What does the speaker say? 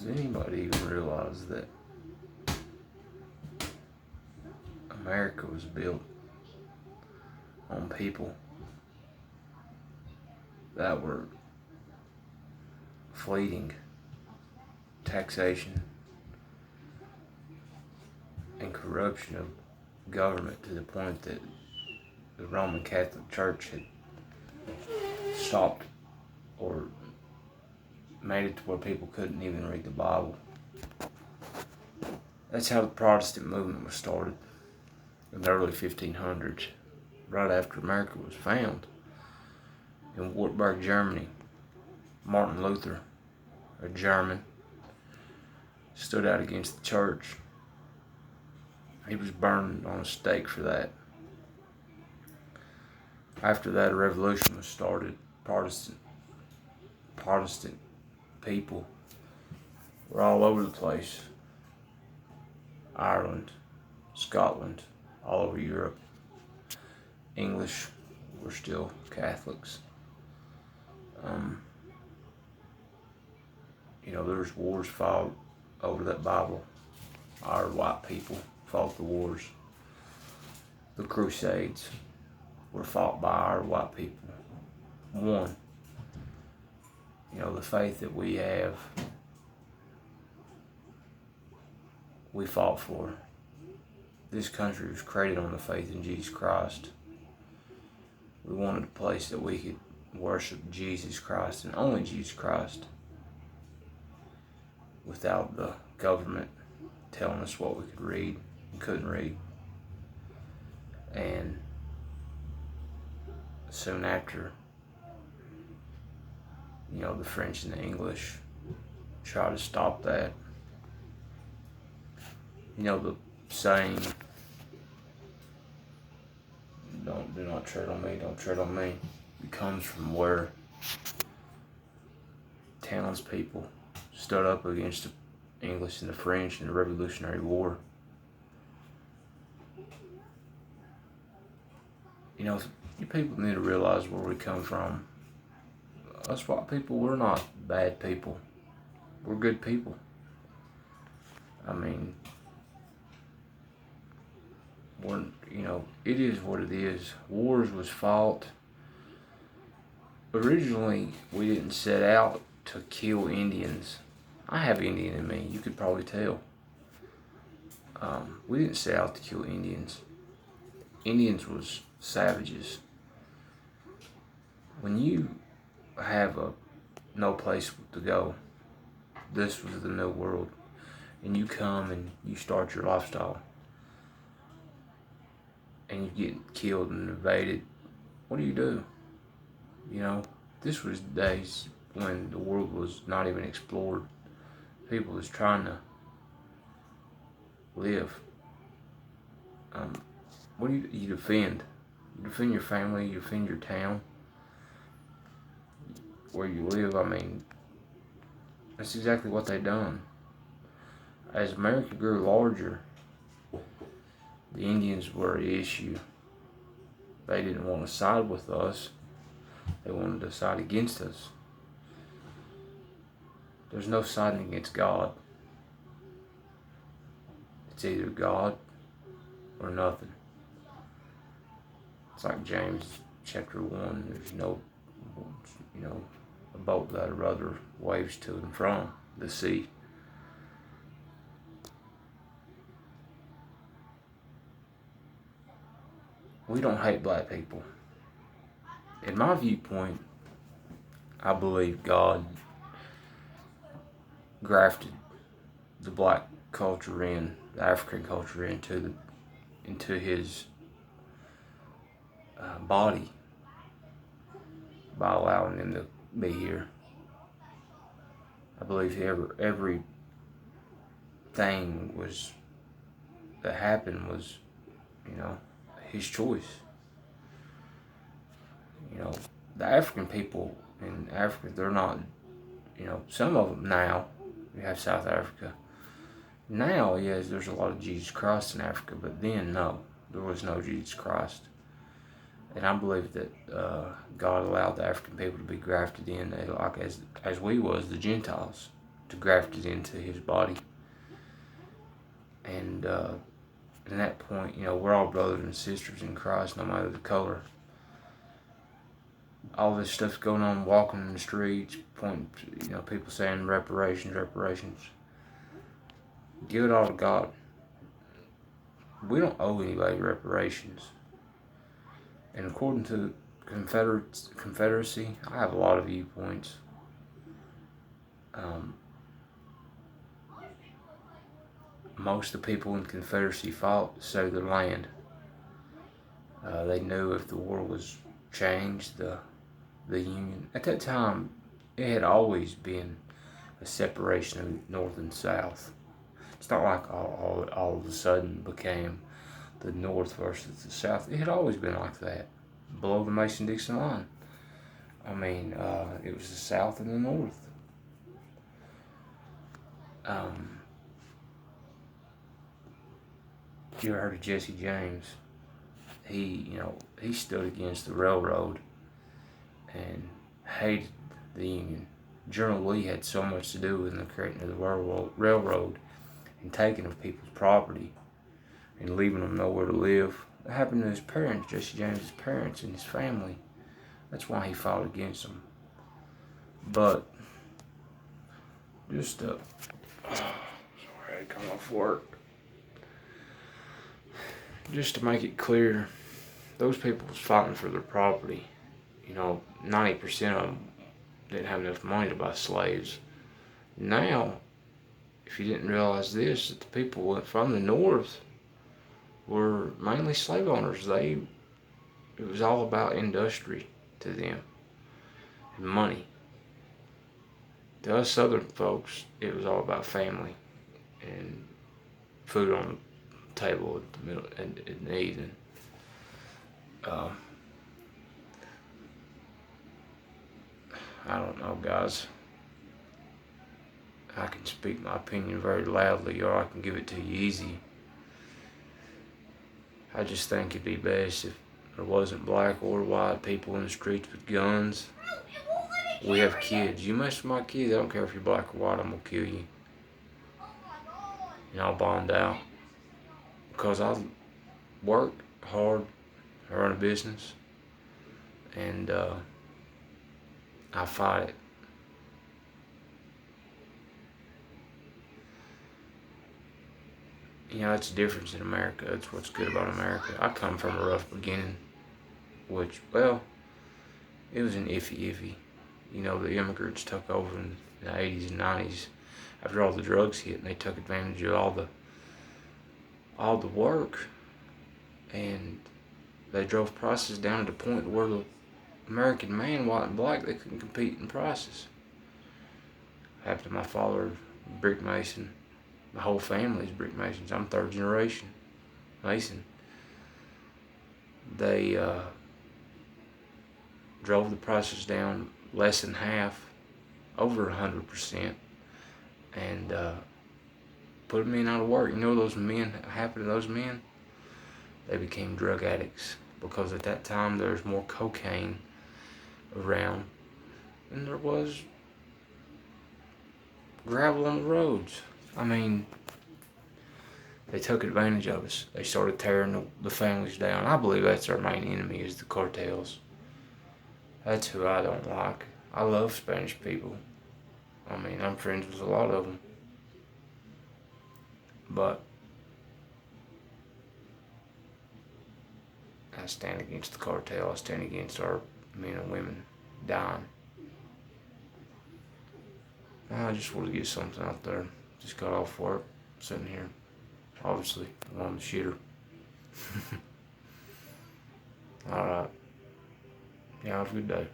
Does anybody even realize that America was built on people that were fleeting taxation and corruption of government to the point that the Roman Catholic Church had stopped or made it to where people couldn't even read the Bible. That's how the Protestant movement was started in the early 1500s, right after America was found. In Wartburg, Germany, Martin Luther, a German, stood out against the church. He was burned on a stake for that. After that, a revolution was started. Protestant people were all over the place. Ireland, Scotland, all over Europe. English were still Catholics. There was wars fought over that Bible. Our white people fought the wars. The Crusades were fought by our white people. One, the faith that we have, we fought for. This country was created on the faith in Jesus Christ. We wanted a place that we could worship Jesus Christ and only Jesus Christ, without the government telling us what we could read and couldn't read. And soon after, the French and the English tried to stop that. The saying, do not tread on me, don't tread on me, it comes from where townspeople stood up against the English and the French in the Revolutionary War. You people need to realize where we come from. Us white people, we're not bad people. We're good people. It is what it is. Wars was fought. Originally, we didn't set out to kill Indians. I have Indian in me, you could probably tell. We didn't set out to kill Indians. Indians was savages. When you have no place to go, this was the new world, and you come and you start your lifestyle, and you get killed and invaded, what do? This was days when the world was not even explored. People was trying to live. What do you defend? You defend your family, you defend your town, where you live. That's exactly what they done. As America grew larger, the Indians were an issue. They didn't want to side with us. They wanted to side against us. There's no siding against God. It's either God or nothing. It's like James chapter 1. There's no, a boat without a rudder waves to and from the sea. We don't hate black people. In my viewpoint, I believe God grafted the black culture in, the African culture into his body by allowing them to be here. I believe every thing that happened was, his choice. The African people in Africa, they're not, some of them now, you have South Africa. Now, yes, there's a lot of Jesus Christ in Africa, but then, no, there was no Jesus Christ. And I believe that God allowed the African people to be grafted in, like as we was, the Gentiles, to graft it into his body. And at that point, we're all brothers and sisters in Christ, no matter the color. All this stuff's going on, walking in the streets, people saying reparations, reparations. Give it all to God. We don't owe anybody reparations. And according to the Confederacy, I have a lot of viewpoints. Most of the people in the Confederacy fought to save their land. They knew if the war was changed, the Union, at that time, it had always been a separation of North and South. It's not like all of a sudden became the North versus the South. It had always been like that, below the Mason-Dixon line. It was the South and the North. You ever heard of Jesse James? He stood against the railroad and hated the Union. General Lee had so much to do with the creating of the railroad and taking of people's property and leaving them nowhere to live. That happened to his parents, Jesse James' parents and his family. That's why he fought against them. But sorry, I had to come off work. Just to make it clear, those people was fighting for their property. 90% of them didn't have enough money to buy slaves. Now, if you didn't realize this, that the people from the North were mainly slave owners. It was all about industry to them and money. To us Southern folks, it was all about family and food on the table at the middle in the evening. I don't know, guys. I can speak my opinion very loudly, or I can give it to you easy. I just think it'd be best if there wasn't black or white people in the streets with guns. We have kids. You mess with my kids, I don't care if you're black or white, I'm gonna kill you. And I'll bond out. Because I work hard, I run a business, and I fight it. It's a difference in America. That's what's good about America. I come from a rough beginning, which, it was an iffy. The immigrants took over in the 80s and 90s after all the drugs hit, and they took advantage of all the work, and they drove prices down to the point where the American man, white and black, they couldn't compete in prices. Happened to my father, brick mason. My whole family's brick masons. I'm third generation mason. They drove the prices down less than half, over 100%, and put men out of work. Those men, happened to those men? They became drug addicts, because at that time there was more cocaine around than there was gravel on the roads. They took advantage of us. They started tearing the families down. I believe that's our main enemy, is the cartels. That's who I don't like. I love Spanish people. I'm friends with a lot of them. But I stand against the cartel. I stand against our men and women dying. I just want to get something out there. Just got off work, sitting here. Obviously, I'm on the shitter. Alright. Have a good day.